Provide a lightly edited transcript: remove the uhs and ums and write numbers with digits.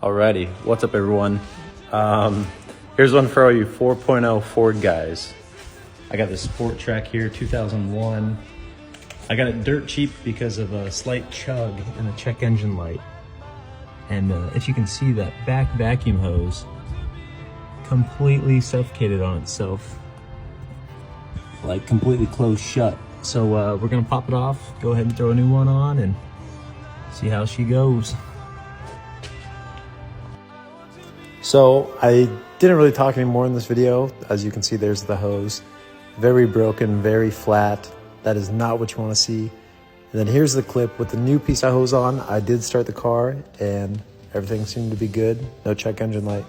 Alrighty, what's up everyone? Here's one for all you 4.0 Ford guys. I got this Sport Trac here, 2001. I got it dirt cheap because of a slight chug in the check engine light. And if you can see that back vacuum hose, completely suffocated on itself. Like completely closed shut. So we're gonna pop it off, go ahead and throw a new one on and see how she goes. So I didn't really talk anymore in this video. As you can see, there's the hose. Very broken, very flat. That is not what you want to see. And then here's the clip with the new piece of hose on. I did start the car and everything seemed to be good. No check engine light.